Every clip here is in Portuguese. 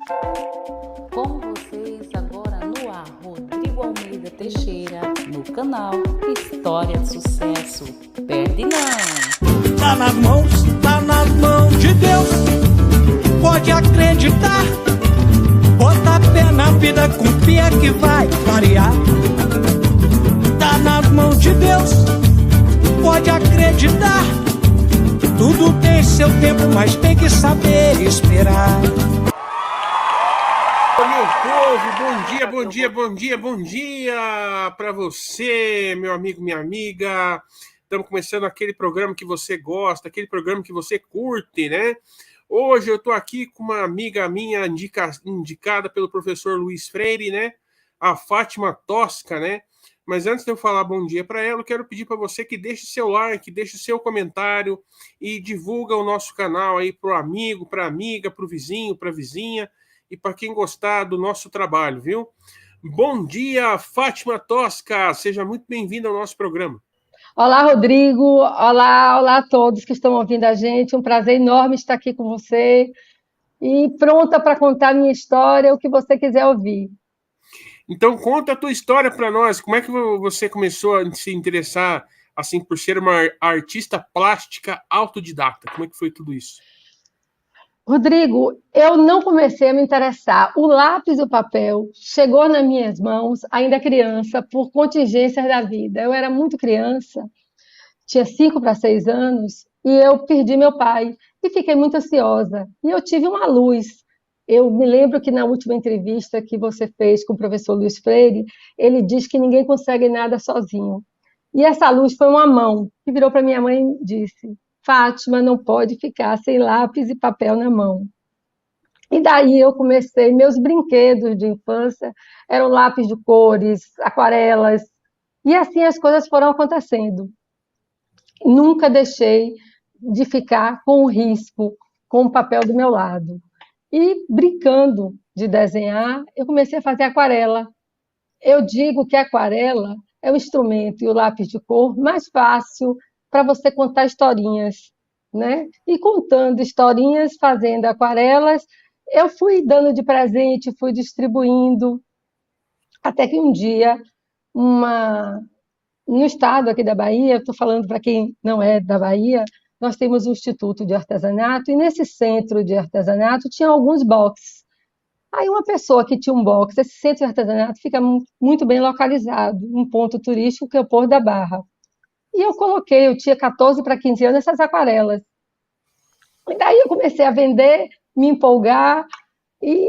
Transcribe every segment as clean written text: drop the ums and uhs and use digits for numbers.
Com vocês agora no ar, Rodrigo Almeida Teixeira, no canal História de Sucesso. Perde não! Tá nas mãos de Deus, pode acreditar. Bota pé na vida, confia que vai variar. Tá nas mãos de Deus, pode acreditar. Tudo tem seu tempo, mas tem que saber esperar. Meu povo, bom dia para você, meu amigo, minha amiga. Estamos começando aquele programa que você gosta, aquele programa que você curte, né? Hoje eu estou aqui com uma amiga minha indicada pelo professor Luiz Freire, né? A Fátima Tosca, né? Mas antes de eu falar bom dia para ela, eu quero pedir para você que deixe seu like, deixe seu comentário e divulga o nosso canal aí para o amigo, para a amiga, para o vizinho, para a vizinha e para quem gostar do nosso trabalho, viu? Bom dia, Fátima Tosca! Seja muito bem-vinda ao nosso programa. Olá, Rodrigo. Olá a todos que estão ouvindo a gente. Um prazer enorme estar aqui com você e pronta para contar a minha história, o que você quiser ouvir. Então, conta a tua história para nós. Como é que você começou a se interessar assim por ser uma artista plástica autodidata? Como é que foi tudo isso? Rodrigo, eu não comecei a me interessar. O lápis e o papel chegou nas minhas mãos ainda criança, por contingências da vida. Eu era muito criança, tinha 5 para 6 anos, e eu perdi meu pai e fiquei muito ansiosa. E eu tive uma luz. Eu me lembro que na última entrevista que você fez com o professor Luiz Freire, ele diz que ninguém consegue nada sozinho. E essa luz foi uma mão que virou para minha mãe e disse: Fátima não pode ficar sem lápis e papel na mão. E daí eu comecei, meus brinquedos de infância eram lápis de cores, aquarelas, e assim as coisas foram acontecendo. Nunca deixei de ficar com o risco, com o papel do meu lado. E brincando de desenhar, eu comecei a fazer aquarela. Eu digo que a aquarela é o instrumento e o lápis de cor mais fácil para você contar historinhas, né? E contando historinhas, fazendo aquarelas, eu fui dando de presente, fui distribuindo, até que um dia, no estado aqui da Bahia, estou falando para quem não é da Bahia, nós temos um instituto de artesanato, e nesse centro de artesanato tinha alguns boxes. Aí uma pessoa que tinha um box, esse centro de artesanato fica muito bem localizado, um ponto turístico que é o Porto da Barra. E eu tinha 14 para 15 anos, essas aquarelas. E daí eu comecei a vender, me empolgar, e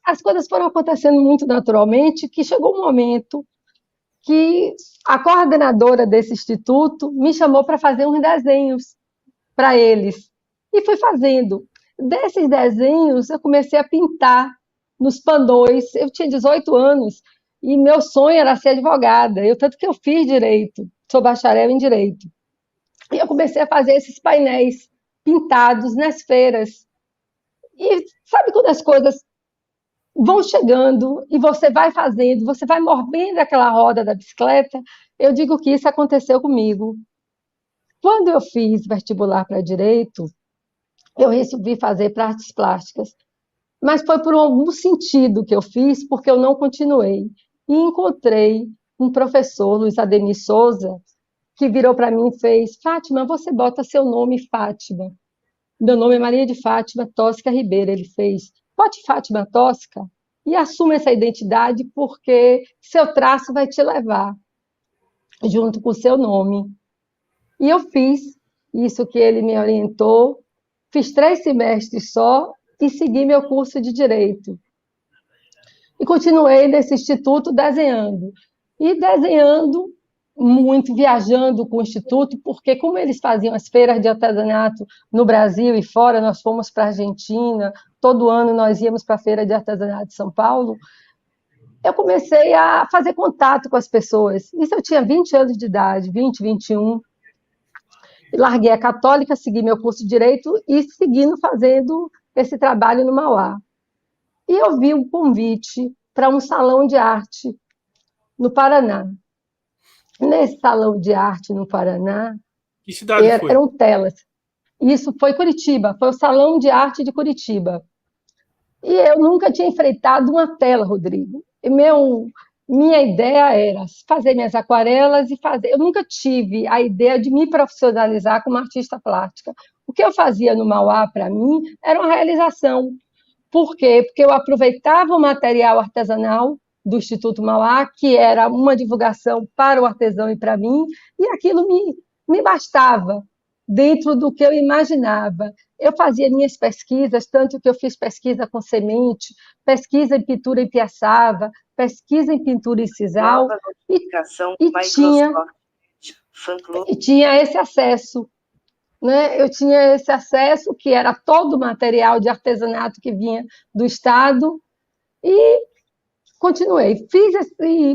as coisas foram acontecendo muito naturalmente, que chegou um momento que a coordenadora desse instituto me chamou para fazer uns desenhos para eles. E fui fazendo. Desses desenhos, eu comecei a pintar nos pandões. Eu tinha 18 anos e meu sonho era ser advogada. Tanto que eu fiz direito, sou bacharel em direito. E eu comecei a fazer esses painéis pintados nas feiras. E sabe quando as coisas vão chegando e você vai fazendo, você vai mordendo aquela roda da bicicleta? Eu digo que isso aconteceu comigo. Quando eu fiz vestibular para direito, eu resolvi fazer para artes plásticas. Mas foi por algum sentido que eu fiz, porque eu não continuei. E encontrei um professor, Luiz Ademir Souza, que virou para mim e fez: Fátima, você bota seu nome Fátima. Meu nome é Maria de Fátima Tosca Ribeiro. Ele fez: bote Fátima Tosca e assuma essa identidade, porque seu traço vai te levar, junto com o seu nome. E eu fiz isso que ele me orientou, fiz 3 semestres só e segui meu curso de Direito. E continuei nesse instituto desenhando. E desenhando muito, viajando com o instituto, porque como eles faziam as feiras de artesanato no Brasil e fora, nós fomos para a Argentina, todo ano nós íamos para a Feira de Artesanato de São Paulo, eu comecei a fazer contato com as pessoas. Isso eu tinha 20 anos de idade, 20, 21. Larguei a católica, segui meu curso de Direito e seguindo fazendo esse trabalho no Mauá. E eu vi um convite para um salão de arte no Paraná. Nesse salão de arte no Paraná, Que cidade foi? eram telas. Isso foi Curitiba, foi o Salão de Arte de Curitiba. E eu nunca tinha enfrentado uma tela, Rodrigo. E minha ideia era fazer minhas aquarelas e fazer. Eu nunca tive a ideia de me profissionalizar como artista plástica. O que eu fazia no Mauá, para mim, era uma realização. Por quê? Porque eu aproveitava o material artesanal do Instituto Mauá, que era uma divulgação para o artesão e para mim, e aquilo me bastava dentro do que eu imaginava. Eu fazia minhas pesquisas, tanto que eu fiz pesquisa com semente, pesquisa em pintura em piaçava, pesquisa em pintura em sisal, Nova e, notificação e, tinha, e tinha esse acesso. Né? Eu tinha esse acesso, que era todo o material de artesanato que vinha do Estado, e continuei.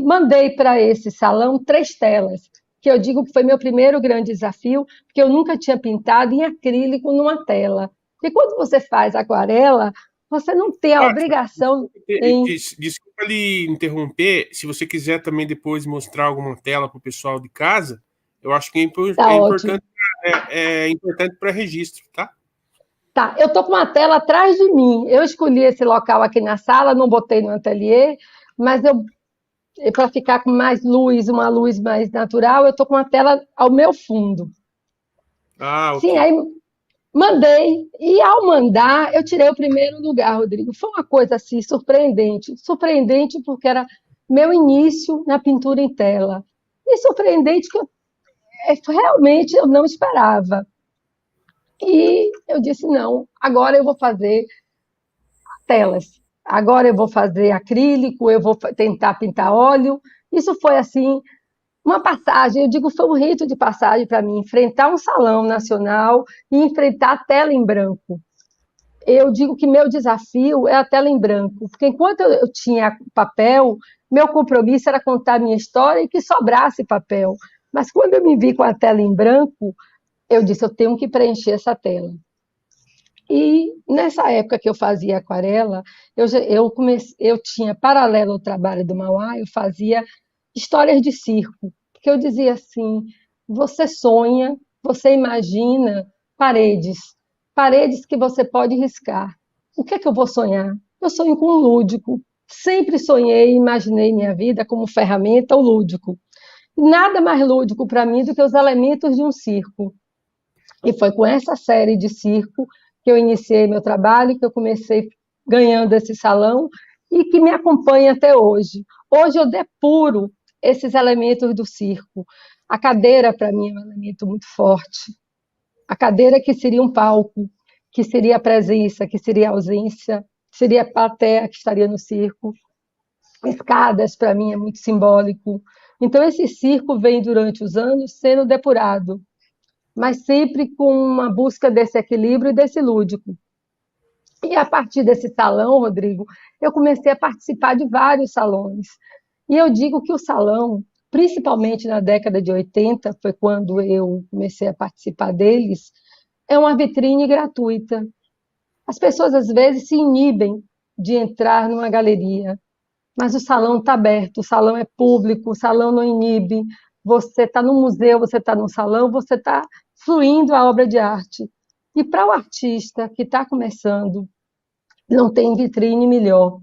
Mandei para esse salão 3 telas, que eu digo que foi meu primeiro grande desafio, porque eu nunca tinha pintado em acrílico numa tela. E quando você faz aquarela, você não tem a obrigação em... Desculpa lhe interromper, se você quiser também depois mostrar alguma tela para o pessoal de casa, eu acho que é importante para registro, tá? Tá, eu estou com uma tela atrás de mim. Eu escolhi esse local aqui na sala, não botei no ateliê, mas para ficar com mais luz, uma luz mais natural, eu estou com uma tela ao meu fundo. Ah, sim, aí mandei, e ao mandar, eu tirei o primeiro lugar, Rodrigo. Foi uma coisa assim surpreendente. Surpreendente porque era meu início na pintura em tela. E surpreendente que realmente eu não esperava. E eu disse, não, agora eu vou fazer telas. Agora eu vou fazer acrílico, eu vou tentar pintar óleo. Isso foi assim uma passagem, eu digo, foi um rito de passagem para mim, enfrentar um salão nacional e enfrentar a tela em branco. Eu digo que meu desafio é a tela em branco, porque enquanto eu tinha papel, meu compromisso era contar a minha história e que sobrasse papel. Mas quando eu me vi com a tela em branco, eu disse, eu tenho que preencher essa tela. E nessa época que eu fazia aquarela, eu tinha, paralelo ao trabalho do Mauá, eu fazia histórias de circo, porque eu dizia assim, você sonha, você imagina paredes que você pode riscar. O que é que eu vou sonhar? Eu sonho com o lúdico. Sempre sonhei e imaginei minha vida como ferramenta o lúdico. Nada mais lúdico para mim do que os elementos de um circo. E foi com essa série de circo que eu iniciei meu trabalho, que eu comecei ganhando esse salão e que me acompanha até hoje. Hoje eu depuro esses elementos do circo. A cadeira, para mim, é um elemento muito forte. A cadeira que seria um palco, que seria a presença, que seria a ausência, seria a plateia que estaria no circo. Escadas, para mim, é muito simbólico. Então, esse circo vem, durante os anos, sendo depurado, mas sempre com uma busca desse equilíbrio e desse lúdico. E a partir desse salão, Rodrigo, eu comecei a participar de vários salões. E eu digo que o salão, principalmente na década de 80, foi quando eu comecei a participar deles, é uma vitrine gratuita. As pessoas, às vezes, se inibem de entrar numa galeria, mas o salão está aberto, o salão é público, o salão não inibe. Você está no museu, você está no salão, você está fluindo a obra de arte. E para o artista que está começando, não tem vitrine melhor.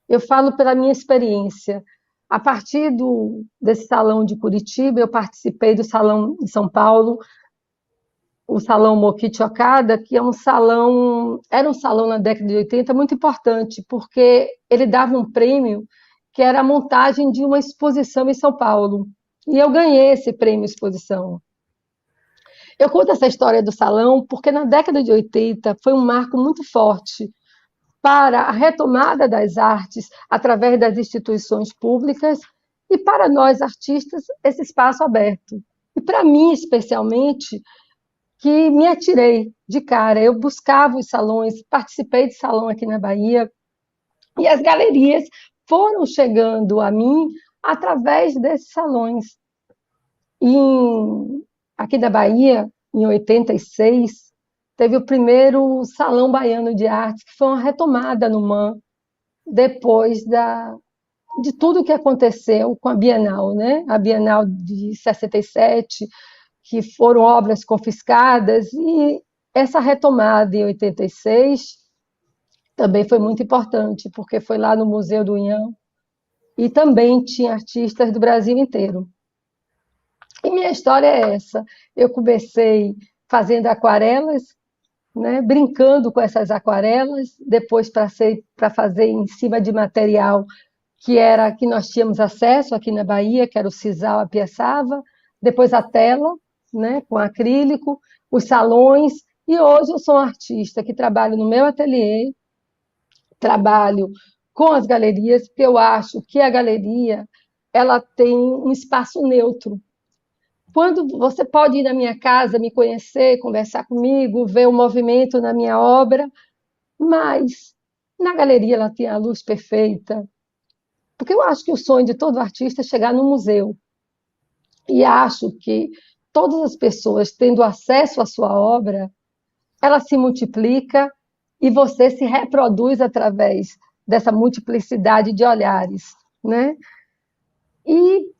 Eu falo pela minha experiência. A partir desse salão de Curitiba, eu participei do salão em São Paulo, o Salão Mokichi Okada, que era um salão na década de 80 muito importante, porque ele dava um prêmio que era a montagem de uma exposição em São Paulo. E eu ganhei esse prêmio exposição. Eu conto essa história do salão porque na década de 80 foi um marco muito forte para a retomada das artes através das instituições públicas e para nós artistas esse espaço aberto. E para mim, especialmente, que me atirei de cara. Eu buscava os salões, participei de salão aqui na Bahia e as galerias foram chegando a mim através desses salões. Aqui na Bahia, em 86, teve o primeiro Salão Baiano de Arte, que foi uma retomada no MAM, depois de tudo que aconteceu com a Bienal, né? A Bienal de 67, que foram obras confiscadas, e essa retomada em 86 também foi muito importante, porque foi lá no Museu do União e também tinha artistas do Brasil inteiro. E minha história é essa. Eu comecei fazendo aquarelas, né, brincando com essas aquarelas, depois para fazer em cima de material que nós tínhamos acesso aqui na Bahia, que era o sisal, a piaçava, depois a tela, né, com acrílico, os salões, e hoje eu sou uma artista que trabalho no meu ateliê, trabalho com as galerias, porque eu acho que a galeria ela tem um espaço neutro. Quando você pode ir na minha casa, me conhecer, conversar comigo, ver o movimento na minha obra, mas na galeria ela tem a luz perfeita, porque eu acho que o sonho de todo artista é chegar no museu. E acho que todas as pessoas tendo acesso à sua obra, ela se multiplica e você se reproduz através dessa multiplicidade de olhares, né? E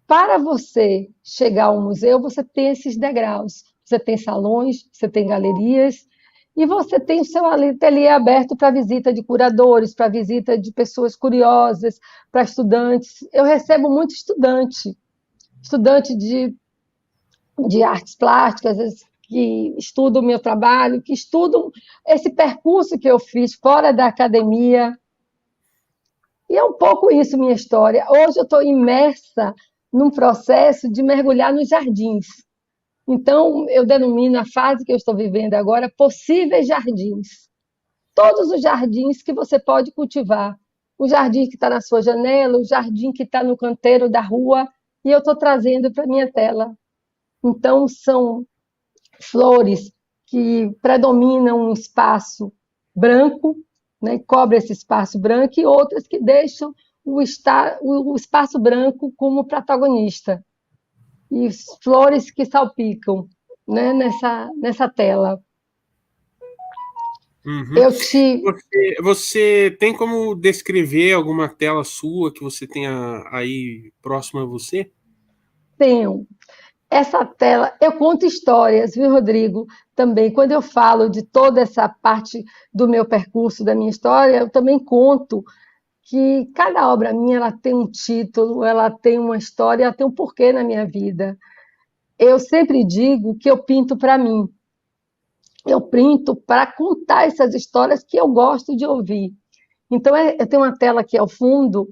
para você chegar ao museu, você tem esses degraus. Você tem salões, você tem galerias, e você tem o seu ateliê aberto para visita de curadores, para visita de pessoas curiosas, para estudantes. Eu recebo muito estudante de artes plásticas, que estudam o meu trabalho, que estudam esse percurso que eu fiz fora da academia. E é um pouco isso minha história. Hoje eu estou imersa num processo de mergulhar nos jardins. Então, eu denomino a fase que eu estou vivendo agora possíveis jardins. Todos os jardins que você pode cultivar. O jardim que está na sua janela, o jardim que está no canteiro da rua, e eu estou trazendo para a minha tela. Então, são flores que predominam um espaço branco, né, cobre esse espaço branco, e outras que deixam o espaço branco como protagonista. E flores que salpicam, né, nessa tela. Uhum. Você tem como descrever alguma tela sua que você tenha aí próxima a você? Tenho. Essa tela, eu conto histórias, viu, Rodrigo? Também, quando eu falo de toda essa parte do meu percurso, da minha história, eu também conto que cada obra minha ela tem um título, ela tem uma história, ela tem um porquê na minha vida. Eu sempre digo que eu pinto para mim. Eu pinto para contar essas histórias que eu gosto de ouvir. Então, eu tenho uma tela aqui ao fundo,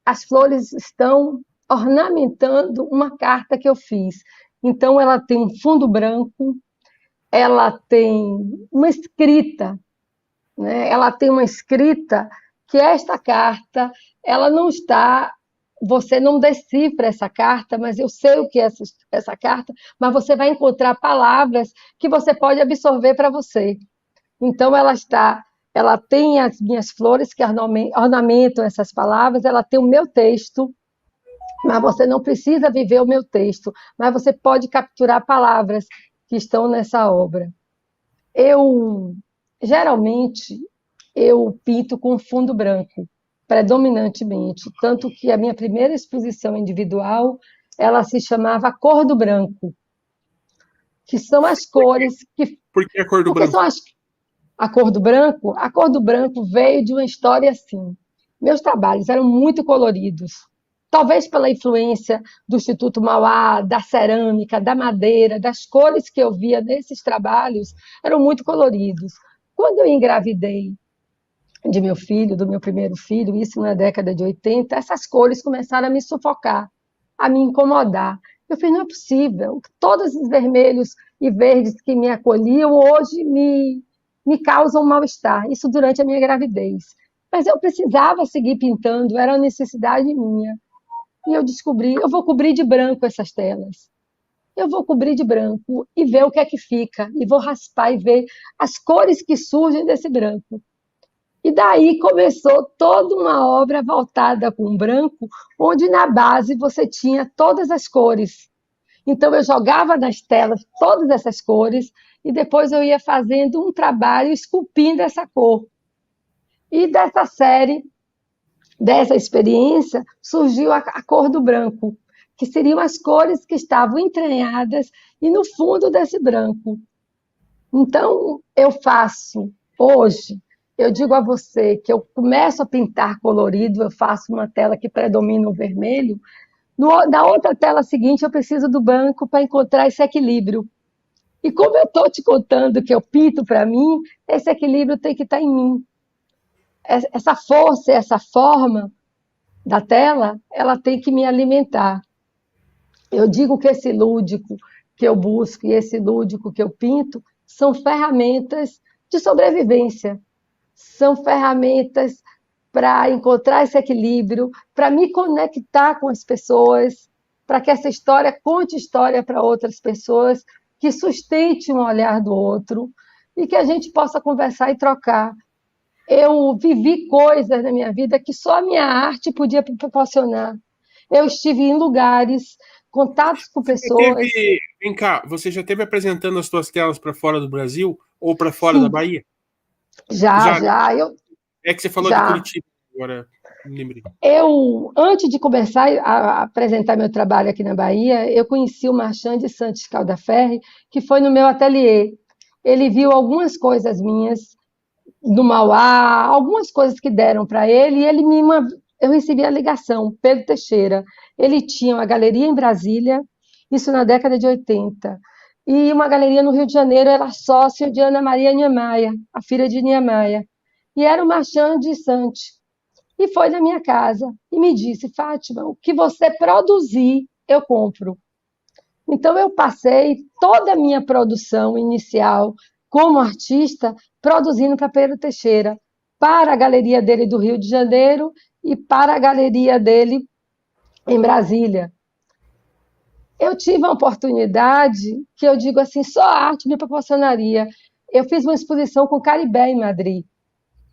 as flores estão ornamentando uma carta que eu fiz. Então, ela tem um fundo branco, ela tem uma escrita, né? Ela tem uma escrita que esta carta, ela não está, você não decifra essa carta, mas eu sei o que é essa carta, mas você vai encontrar palavras que você pode absorver para você. Então, ela tem as minhas flores que ornamentam essas palavras, ela tem o meu texto, mas você não precisa viver o meu texto, mas você pode capturar palavras que estão nessa obra. Geralmente, eu pinto com fundo branco, predominantemente, tanto que a minha primeira exposição individual, ela se chamava A Cor do Branco, que são as cores que... Por que a cor do branco? A cor do branco? A cor do branco veio de uma história assim. Meus trabalhos eram muito coloridos, talvez pela influência do Instituto Mauá, da cerâmica, da madeira, das cores que eu via nesses trabalhos, eram muito coloridos. Quando eu engravidei de meu filho, do meu primeiro filho, isso na década de 80, essas cores começaram a me sufocar, a me incomodar. Eu falei, não é possível, todos os vermelhos e verdes que me acolhiam hoje me causam mal-estar, isso durante a minha gravidez. Mas eu precisava seguir pintando, era uma necessidade minha. E eu descobri, eu vou cobrir de branco essas telas. Eu vou cobrir de branco e ver o que é que fica, e vou raspar e ver as cores que surgem desse branco. E daí começou toda uma obra voltada com branco, onde na base você tinha todas as cores. Então eu jogava nas telas todas essas cores e depois eu ia fazendo um trabalho esculpindo essa cor. E dessa série, dessa experiência, surgiu a cor do branco, que seriam as cores que estavam entranhadas e no fundo desse branco. Então, eu faço hoje, eu digo a você que eu começo a pintar colorido, eu faço uma tela que predomina o vermelho, na outra tela seguinte eu preciso do branco para encontrar esse equilíbrio. E como eu estou te contando que eu pinto para mim, esse equilíbrio tem que estar em mim. Essa força, essa forma da tela, ela tem que me alimentar. Eu digo que esse lúdico que eu busco e esse lúdico que eu pinto são ferramentas de sobrevivência, são ferramentas para encontrar esse equilíbrio, para me conectar com as pessoas, para que essa história conte história para outras pessoas, que sustente um olhar do outro e que a gente possa conversar e trocar. Eu vivi coisas na minha vida que só a minha arte podia proporcionar. Eu estive em lugares, contatos com pessoas. Vem cá, você já esteve apresentando as suas telas para fora do Brasil ou para fora da Sim, Bahia? já. É que você falou de Já. Curitiba agora, me lembrei. Antes de começar a apresentar meu trabalho aqui na Bahia, eu conheci o Marchand de Santos Caldaferri, que foi no meu ateliê. Ele viu algumas coisas minhas do Mauá, algumas coisas que deram para ele, e eu recebi a ligação, Pedro Teixeira. Ele tinha uma galeria em Brasília, isso na década de 80, e uma galeria no Rio de Janeiro, era sócio de Ana Maria Niemeyer, a filha de Niemeyer, e era o Marchand de Santos. E foi na minha casa e me disse: Fátima, o que você produzir, eu compro. Então, eu passei toda a minha produção inicial como artista produzindo para Pedro Teixeira, para a galeria dele do Rio de Janeiro e para a galeria dele em Brasília. Eu tive uma oportunidade que eu digo assim, só a arte me proporcionaria. Eu fiz uma exposição com o Caribé em Madrid.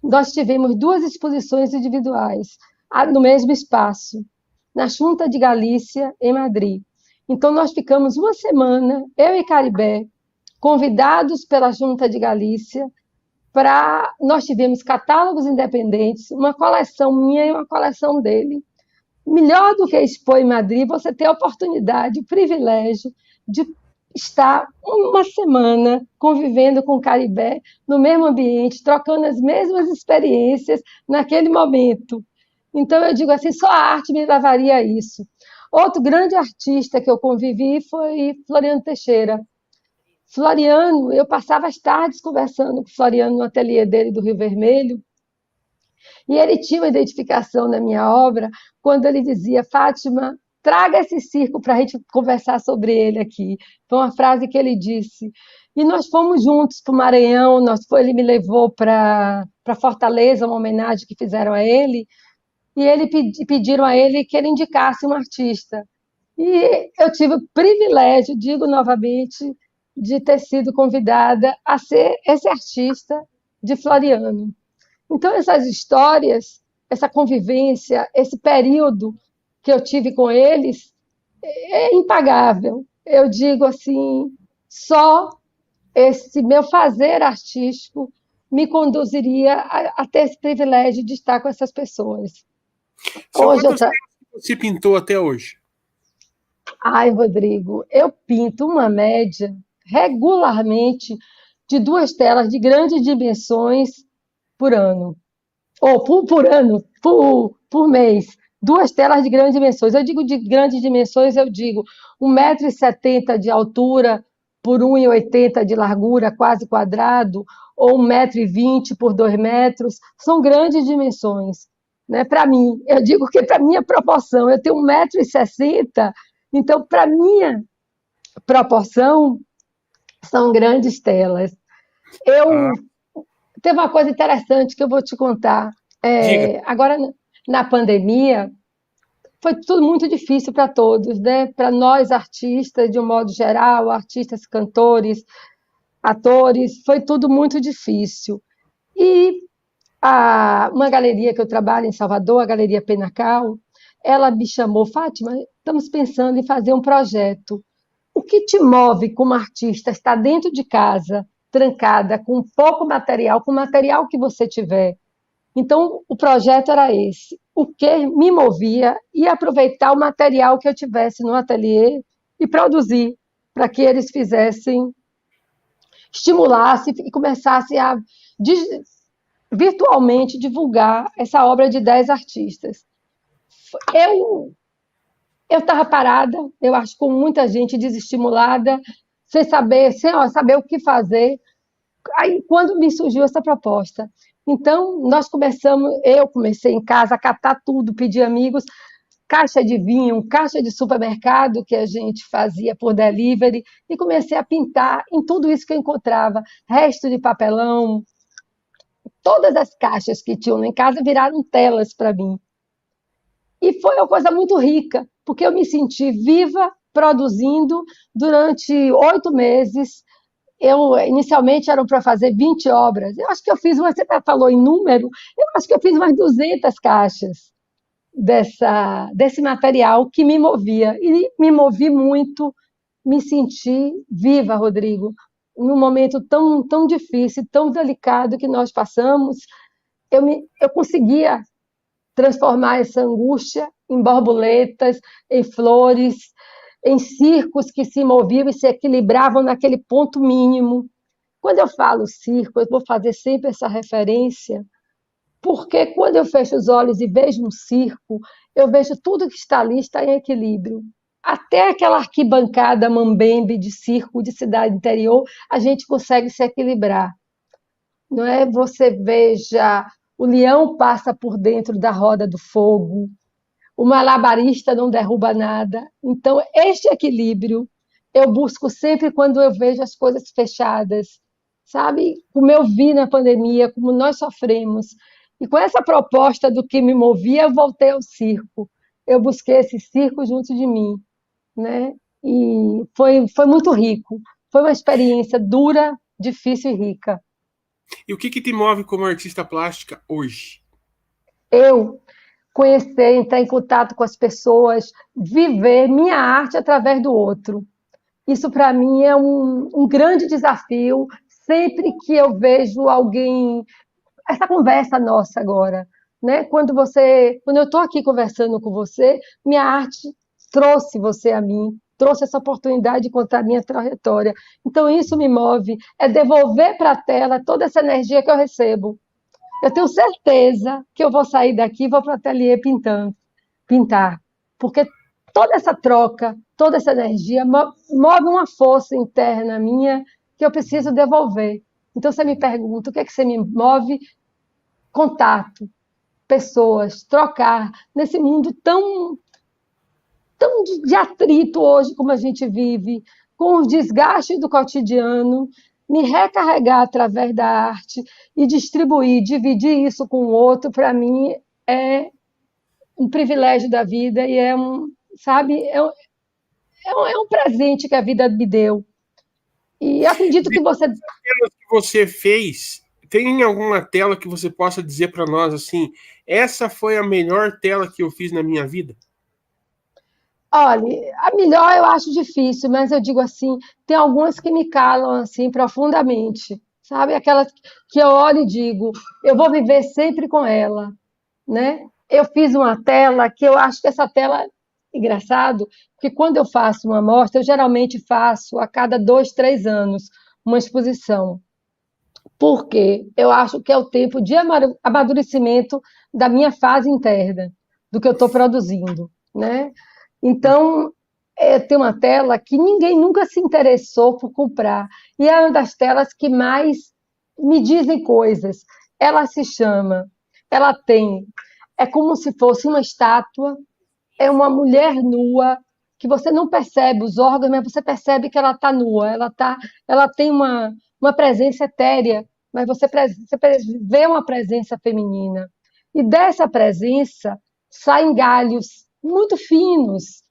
Nós tivemos 2 exposições individuais no mesmo espaço, na Junta de Galícia, em Madrid. Então, nós ficamos uma semana, eu e Caribé, convidados pela Junta de Galícia, nós tivemos catálogos independentes, uma coleção minha e uma coleção dele. Melhor do que expor em Madrid, você ter a oportunidade, o privilégio de estar uma semana convivendo com o Caribé no mesmo ambiente, trocando as mesmas experiências naquele momento. Então, eu digo assim, só a arte me levaria a isso. Outro grande artista que eu convivi foi Floriano Teixeira. Floriano, eu passava as tardes conversando com Floriano no ateliê dele do Rio Vermelho, e ele tinha uma identificação na minha obra quando ele dizia: Fátima, traga esse circo para a gente conversar sobre ele aqui. Foi uma frase que ele disse. E nós fomos juntos para o Maranhão, ele me levou para Fortaleza, uma homenagem que fizeram a ele, e pediram a ele que ele indicasse um artista. E eu tive o privilégio, digo novamente, de ter sido convidada a ser esse artista de Floriano. Então, essas histórias, essa convivência, esse período que eu tive com eles é impagável. Eu digo assim, só esse meu fazer artístico me conduziria a ter esse privilégio de estar com essas pessoas. Quantas telas você pintou até hoje? Ai, Rodrigo, eu pinto uma média regularmente de 2 telas de grandes dimensões por ano. Ou por ano, por mês. 2 telas de grandes dimensões. Eu digo de grandes dimensões, eu digo 1,70 m de altura por 1,80 m de largura, quase quadrado, ou 1,20 m por 2 metros. São grandes dimensões. Né? Para mim, eu digo que para minha proporção, eu tenho 1,60 m, então, para minha proporção, são grandes telas. Teve uma coisa interessante que eu vou te contar. Agora, na pandemia, foi tudo muito difícil para todos, né? Para nós, artistas, de um modo geral, artistas, cantores, atores, foi tudo muito difícil. E uma galeria que eu trabalho em Salvador, a Galeria Penacal, ela me chamou: Fátima, estamos pensando em fazer um projeto. O que te move como artista? Estar dentro de casa, trancada, com pouco material, com o material que você tiver. Então, o projeto era esse. O que me movia ia aproveitar o material que eu tivesse no ateliê e produzir para que eles fizessem estimulasse e começasse a virtualmente divulgar essa obra de 10 artistas. Eu estava parada, eu acho, com muita gente desestimulada, sem saber o que fazer. Aí, quando me surgiu essa proposta, então eu comecei em casa a catar tudo, pedir amigos, caixa de vinho, caixa de supermercado que a gente fazia por delivery, e comecei a pintar em tudo isso que eu encontrava, resto de papelão, todas as caixas que tinham em casa viraram telas para mim. E foi uma coisa muito rica, porque eu me senti viva, produzindo durante 8 meses. Inicialmente eram para fazer 20 obras. Eu acho que eu fiz você falou em número, eu acho que eu fiz umas 200 caixas desse material que me movia. E me movi muito, me senti viva, Rodrigo, num momento tão, tão difícil, tão delicado que nós passamos. Eu conseguia transformar essa angústia em borboletas, em flores, em circos que se moviam e se equilibravam naquele ponto mínimo. Quando eu falo circo, eu vou fazer sempre essa referência, porque quando eu fecho os olhos e vejo um circo, eu vejo tudo que está ali está em equilíbrio. Até aquela arquibancada mambembe de circo de cidade interior, a gente consegue se equilibrar. Não é? Você veja, o leão passa por dentro da roda do fogo, o malabarista não derruba nada. Então, este equilíbrio eu busco sempre quando eu vejo as coisas fechadas, sabe? Como eu vi na pandemia, como nós sofremos. E com essa proposta do que me movia, eu voltei ao circo. Eu busquei esse circo junto de mim, né? E foi muito rico. Foi uma experiência dura, difícil e rica. E o que te move como artista plástica hoje? Eu conhecer, entrar em contato com as pessoas, viver minha arte através do outro. Isso, para mim, é um grande desafio. Sempre que eu vejo alguém... Essa conversa nossa agora, né? Quando eu estou aqui conversando com você, minha arte trouxe você a mim, trouxe essa oportunidade de contar a minha trajetória. Então, isso me move, é devolver para a tela toda essa energia que eu recebo. Eu tenho certeza que eu vou sair daqui e vou para o ateliê pintar, porque toda essa troca, toda essa energia move uma força interna minha que eu preciso devolver. Então, você me pergunta, o que é que você me move? Contato, pessoas, trocar, nesse mundo tão de atrito hoje como a gente vive, com os desgastes do cotidiano, me recarregar através da arte e distribuir, dividir isso com o outro, para mim é um privilégio da vida e sabe, é um presente que a vida me deu. E acredito que você... que você fez, tem alguma tela que você possa dizer para nós assim, essa foi a melhor tela que eu fiz na minha vida? Olha, a melhor eu acho difícil, mas eu digo assim, tem algumas que me calam assim profundamente, sabe? Aquelas que eu olho e digo, eu vou viver sempre com ela, né? Eu fiz uma tela que eu acho que essa tela, engraçado, porque quando eu faço uma mostra, eu geralmente faço a cada 2, 3 anos uma exposição, porque eu acho que é o tempo de amadurecimento da minha fase interna, do que eu estou produzindo, né? Então, tem uma tela que ninguém nunca se interessou por comprar, e é uma das telas que mais me dizem coisas. É como se fosse uma estátua, é uma mulher nua, que você não percebe os órgãos, mas você percebe que ela está nua, ela tem uma presença etérea, mas você vê uma presença feminina. E dessa presença saem galhos muito finos,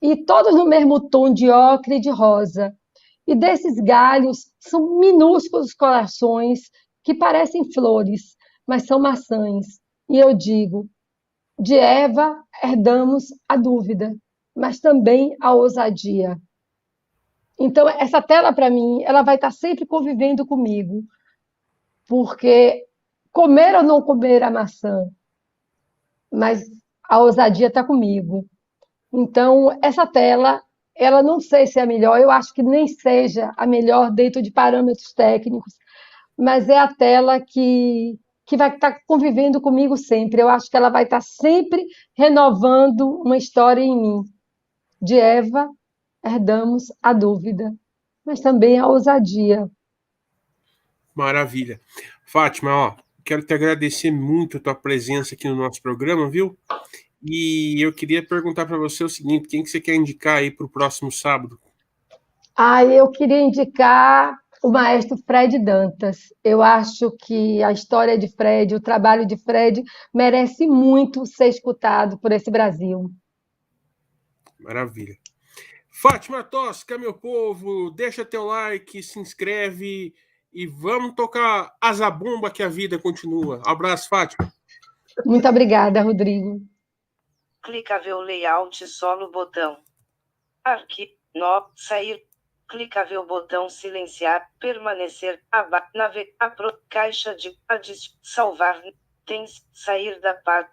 e todos no mesmo tom de ocre e de rosa. E desses galhos são minúsculos corações que parecem flores, mas são maçãs. E eu digo, de Eva herdamos a dúvida, mas também a ousadia. Então, essa tela, para mim, ela vai estar sempre convivendo comigo, porque comer ou não comer a maçã, mas a ousadia está comigo. Então, essa tela ela não sei se é a melhor, eu acho que nem seja a melhor dentro de parâmetros técnicos, mas é a tela que vai estar convivendo comigo sempre. Eu acho que ela vai estar sempre renovando uma história em mim. De Eva, herdamos a dúvida, mas também a ousadia. Maravilha. Fátima, ó, quero te agradecer muito a tua presença aqui no nosso programa, viu? E eu queria perguntar para você o seguinte: quem que você quer indicar aí para o próximo sábado? Eu queria indicar o maestro Fred Dantas. Eu acho que a história de Fred, o trabalho de Fred, merece muito ser escutado por esse Brasil. Maravilha. Fátima Tosca, meu povo, deixa teu like, se inscreve e vamos tocar a zabumba que a vida continua. Abraço, Fátima. Muito obrigada, Rodrigo. Clicável layout solo botão. Arquivo, sair. Clicável botão silenciar, permanecer, navegar, caixa de salvar, sair da parte.